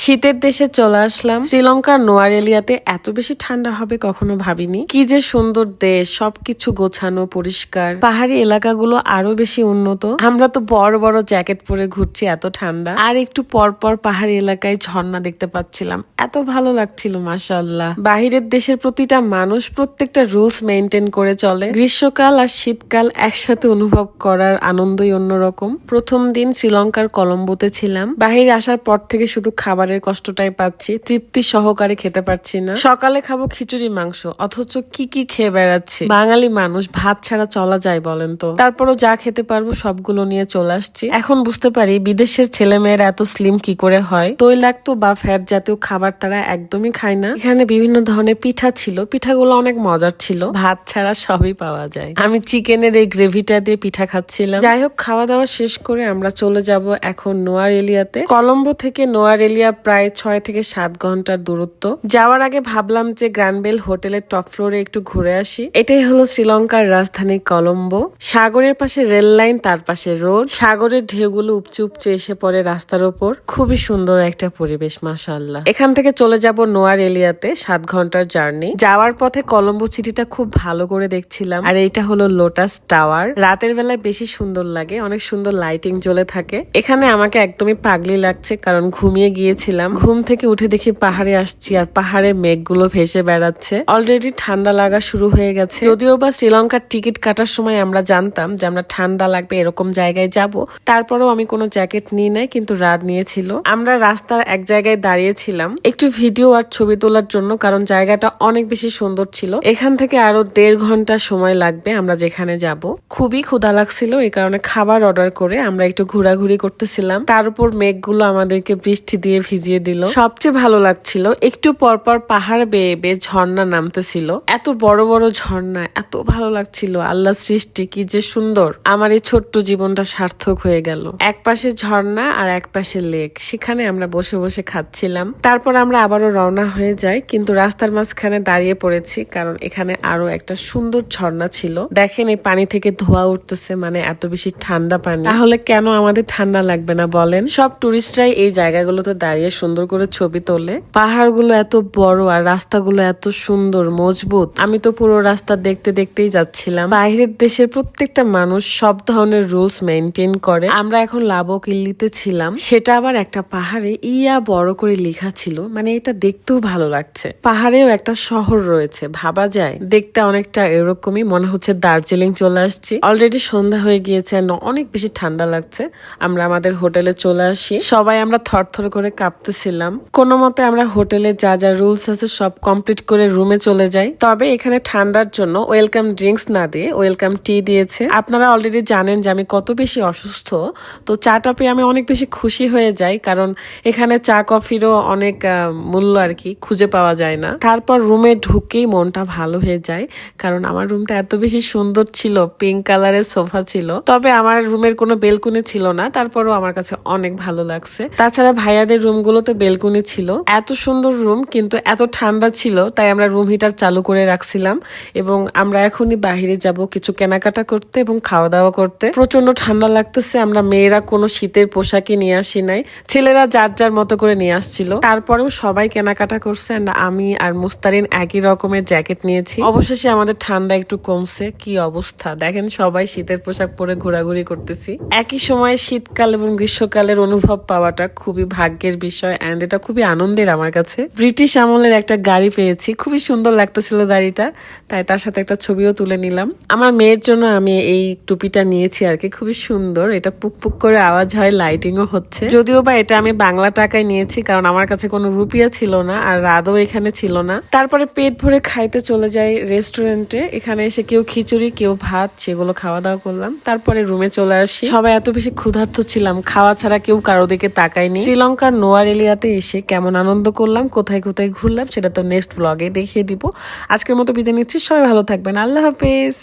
শীতের দেশে চলে আসলাম। শ্রীলঙ্কার নোয়ারেলিয়াতে এত বেশি ঠান্ডা হবে কখনো ভাবিনি। কি যে সুন্দর দেশ, সবকিছু গোছানো পরিষ্কার, পাহাড়ি এলাকাগুলো আরো বেশি উন্নত। আমরা তো বড় বড় জ্যাকেট পরে ঘুরছি, এত ঠান্ডা। আর একটু পর পর পাহাড়ি এলাকায় ঝর্ণা দেখতে পাচ্ছিলাম, এত ভালো লাগছিল মাশাআল্লাহ। বাহিরের দেশের প্রতিটা মানুষ প্রত্যেকটা রুলস মেনটেন করে চলে। গ্রীষ্মকাল আর শীতকাল একসাথে অনুভব করার আনন্দই অন্যরকম। প্রথম দিন শ্রীলঙ্কার কলম্বোতে ছিলাম। বাহিরে আসার পর থেকে শুধু খাবারের কষ্টটাই পাচ্ছি, তৃপ্তি সহকারে খেতে পারছি না। সকালে খাবো খিচুড়ি মাংস, অথচ কি খেয়ে বেড়াচ্ছি। বাঙালি মানুষ ভাত ছাড়া চলা যায় বলেন তো? তারপরও যা খেতে পারবো সবগুলো নিয়ে চলে আসছি। এখন বুঝতে পারি বিদেশের ছেলেমেয়েরা এত স্লিম কি করে হয়। তৈলাক্ত বা ফ্যাট জাতীয় খাবার তারা একদমই খায় না। এখানে বিভিন্ন ধরনের পিঠা ছিল, পিঠাগুলো অনেক মজার ছিল। ভাত ছাড়া সবই পাওয়া যায়। আমি চিকেনের এই গ্রেভিটা দিয়ে পিঠা খাচ্ছিলাম। যাই হোক, খাওয়া দাওয়া শেষ করে আমরা চলে যাব এখন নোয়ারেলিয়াতে। কলম্বো থেকে নোয়ারেলিয়া প্রায় 6 থেকে 7 ঘন্টার দূরত্ব। যাওয়ার আগে ভাবলাম যে গ্র্যান্ডবেল হোটেলের টপ ফ্লোরে একটু ঘুরে আসি। এটাই হলো শ্রীলঙ্কার রাজধানী কলম্বো। সাগরের পাশে রেল লাইন, তার পাশে রোড। সাগরের ঢেউগুলো উপচে উপচে এসে পড়ে রাস্তার উপর। খুবই সুন্দর একটা পরিবেশ মাশাআল্লাহ। এখান থেকে চলে যাব নোয়ারেলিয়াতে, 7 ঘন্টার জার্নি। যাওয়ার পথে কলম্বো সিটিটা খুব ভালো করে দেখছিলাম। আর এইটা হলো লোটাস টাওয়ার। রাতের বেলায় বেশি সুন্দর লাগে, অনেক সুন্দর লাইটিং জ্বলে থাকে। এখানে আমাকে একদমই পাগলি লাগছে, কারণ ঘুমিয়ে গিয়েছিলাম। ঘুম থেকে উঠে দেখি পাহাড়ে আসছি, আর পাহাড়ে মেঘগুলো ভেসে বেড়াচ্ছে। অলরেডি ঠান্ডা লাগা শুরু হয়ে গেছে। যদিও বা শ্রীলঙ্কার টিকিট কাটার সময় আমরা জানতাম যে আমরা ঠান্ডা লাগবে এরকম জায়গায় যাব, তারপরেও আমি কোনো জ্যাকেট নিয়ে নাই, কিন্তু রাত নিয়েছিল। আমরা রাস্তার এক জায়গায় দাঁড়িয়েছিলাম একটু ভিডিও আর ছবি তোলার জন্য, কারণ জায়গাটা অনেক বেশি সুন্দর ছিল। এখান থেকে আরো 1.5 ঘন্টা সময় লাগবে আমরা যেখানে যাব। খুবই ক্ষুধা লাগছিল, এই কারণে খাবার অর্ডার করে আমরা একটু ঘোরাঘুরি করতেছিলাম। তার উপর মেঘগুলো আমাদেরকে বৃষ্টি দিয়ে ভিজিয়ে দিল। সবচেয়ে ভালো লাগছিল একটু পরপর পাহাড় বেয়ে বেয়ে ঝর্ণা নামতেছিল। এত বড় বড় ঝর্ণা, এত ভালো লাগছিল। আল্লাহ সৃষ্টি কি যে সুন্দর। আমার এই ছোট্ট জীবনটা সার্থক হয়ে গেল। এক পাশে ঝর্ণা আর এক পাশে লেক, সেখানে আমরা বসে বসে খাচ্ছিলাম। তারপর আমরা আবারও রওনা হয়ে যাই, কিন্তু রাস্তার মাঝখানে দাঁড়িয়ে পড়েছি, কারণ এখানে আরো একটা সুন্দর ঝর্ণা ছিল। দেখেন এই পানি থেকে ধোঁয়া উঠতেছে, মানে এত বেশি ঠান্ডা পানি। তাহলে কেন আমাদের ঠান্ডা লাগবে না বলেন? সব টুরিস্টরাই এই জায়গাগুলোতে দাঁড়িয়ে সুন্দর করে ছবি তোলে। পাহাড়গুলো এত বড় আর রাস্তাগুলো এত সুন্দর মজবুত। আমি তো পুরো রাস্তা দেখতে দেখতেই যাচ্ছিলাম। বাইরের দেশের প্রত্যেকটা মানুষ সব ধরনের রুলস মেনটেন করে। আমরা এখন লাবকিল্লিতে ছিলাম, সেটা আবার একটা পাহাড়ে বড় করে লেখা ছিল, মানে এটা দেখতেও ভালো লাগছে। পাহাড়েও একটা শহর রয়েছে, ভাবা যায়। দেখতে অনেকটা এরকমই মনে হচ্ছে দার্জিলিং চলে আসছি। অলরেডি সন্ধ্যা হয়ে গিয়েছে, অনেক বেশি ঠান্ডা লাগছে। আমরা আমাদের হোটেলে চলে আসি। সবাই আমরা থরথর করে কাঁপতেছিলাম। কোনো মতে আমরা হোটেলে যা যা রুলস আছে সব কমপ্লিট করে রুমে চলে যাই। তবে এখানে ঠান্ডার জন্য ওয়েলকাম ড্রিঙ্কস না দিয়ে ওয়েলকাম টি দিয়েছে। আপনারা অলরেডি জানেন যে আমি কত বেশি অসুস্থ, তো চাটা পেয়ে আমি অনেক বেশি খুশি হয়ে যাই, কারণ এখানে চা কফিরও অনেক মূল্য আর কি খুঁজে পাওয়া যায় না। তারপর রুমে ঢুকেই মনটা ভালো হয়ে যায়, কারণ আমার রুমটা এত বেশি সুন্দর ছিল। পিঙ্ক কালারের সোফা ছিল, তবে আমার রুমের কোনো বেলকুনি ছিল না। তারপরও আমার কাছে অনেক ভালো লাগছে। তাছাড়া ভাইয়াদের রুমগুলোতে বেলকুনি ছিল। এত সুন্দর রুম, কিন্তু এত ঠান্ডা ছিল, তাই আমরা রুম হিটার চালু করে রাখছিলাম। এবং আমরা এখনই বাহিরে যাব কিছু কেনাকাটা করতে এবং খাওয়া দাওয়া করতে। প্রচন্ড ঠান্ডা লাগতেছে। আমরা মেয়েরা কোনো শীতের পোশাকে নিয়ে আসি নাই, ছেলেরা যার যার মতো করে নিয়ে আসছিল। তারপরেও সবাই কেনাকাটা করছে। আমি আর মুস্তারিন একই রকমের জ্যাকেট নিয়েছি। অবশেষে আমাদের ঠান্ডা একটু কমছে। কি অবস্থা দেখেন, সবাই শীতের পোশাক পরে ঘোরাঘুরি করতেছি। একই সময় শীতকাল এবং গ্রীষ্মকালের অনুভব পাওয়াটা খুবই ভাগ্যের বিষয়, এন্ড এটা খুবই আনন্দের আমার কাছে। ব্রিটিশ আমলের একটা গাড়ি পেয়েছি, খুবই সুন্দর লাগতেছিল গাড়িটা, তাই তার সাথে একটা ছবিও তুলে নিলাম। আমার মেয়ের জন্য আমি এই টুপিটা নিয়েছি আর কি, খুবই সুন্দর। এটা পুক করে আওয়াজ হয়, লাইটিংও হচ্ছে। যদিও বা এটা আমি বাংলা টাকায় নিয়েছি, কারণ আমার কাছে কোনো রুপিয়া ছিল না, আর রাতও এখানে ছিল না। তারপরে পেট ভরে খাইতে চলে যাই রেস্টুরেন্টে। এখানে এসে কেউ খিচুড়ি কেউ ভাত, সেগুলো খাওয়া দাওয়া করলাম। তারপরে রুমে চলে আসি। সবাই এত বেশি ক্ষুধার্ত ছিলাম, খাওয়া ছাড়া কেউ কারো দিকে তাকায়নি। শ্রীলঙ্কার নোয়ারেলিয়াতে এসে কেমন আনন্দ করলাম, কোথায় কোথায় ঘুরলাম, সেটা তো নেক্সট ব্লগে দেখিয়ে দিব। আজকের মতো বিদায় নিচ্ছি। সবাই ভালো থাকবেন। আল্লাহ হাফেজ।